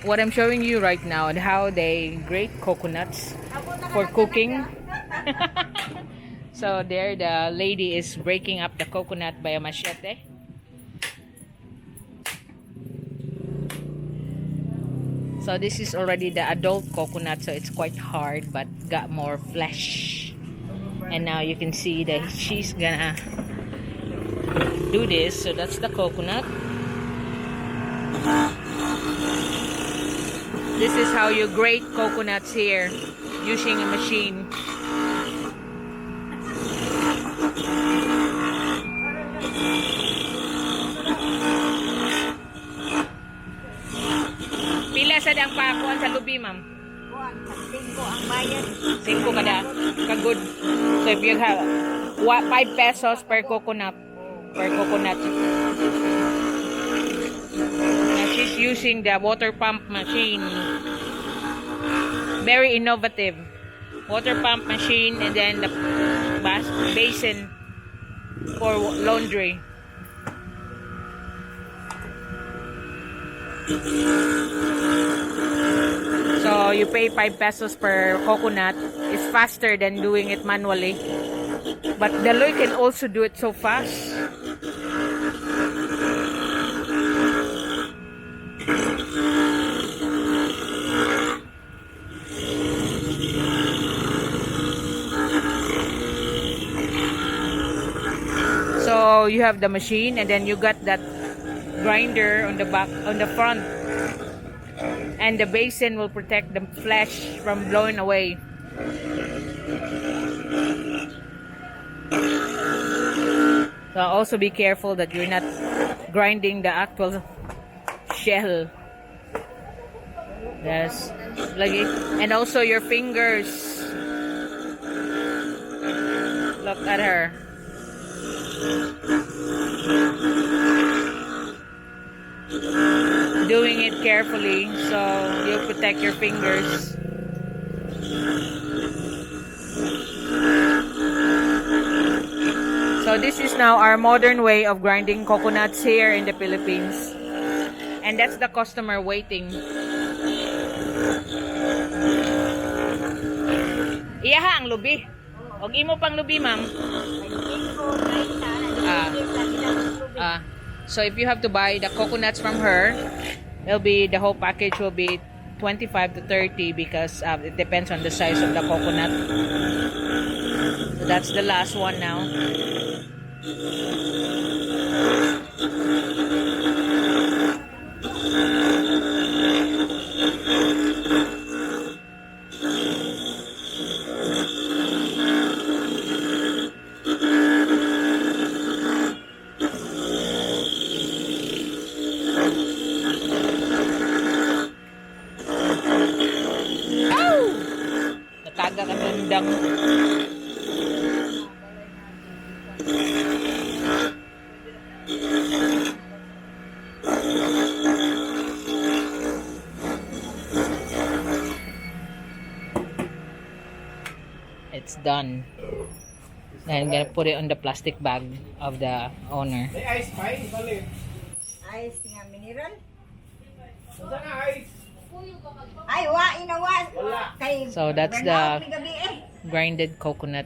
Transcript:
what I'm showing you right now and how they grate coconuts for cooking. So there the lady is breaking up the coconut by a machete. So this is already the adult coconut, so it's quite hard but got more flesh. And now you can see that she's gonna do this. So that's the coconut. This is how you grate coconuts here using a machine. Pila sa dang pakuan sa lubi, ma'am? 5 ang bayad. 5 kada kagod. So if you have 5 pesos per coconut. Now she's using the water pump machine. Very innovative. Water pump machine and then the basin for laundry. So you pay 5 pesos per coconut. It's faster than doing it manually. But the Loy can also do it so fast. So you have the machine and then you got that grinder on the back, on the front, and the basin will protect the flesh from blowing away. So also be careful that you're not grinding the actual shell. Yes, lagi, and also your fingers. Look at her. Doing it carefully so you'll protect your fingers. So this is now our modern way of grinding coconuts here in the Philippines. And that's the customer waiting. Iyaha ang lubi. Og imo pang lubi, ma'am. So if you have to buy the coconuts from her, the whole package will be 25 to 30 because it depends on the size of the coconut. So that's the last one now. Nataga ka nandang. It's done. Then I'm gonna put it on the plastic bag of the owner. Ice nga mineral. Ay, wa inawa. So that's the grinded coconut.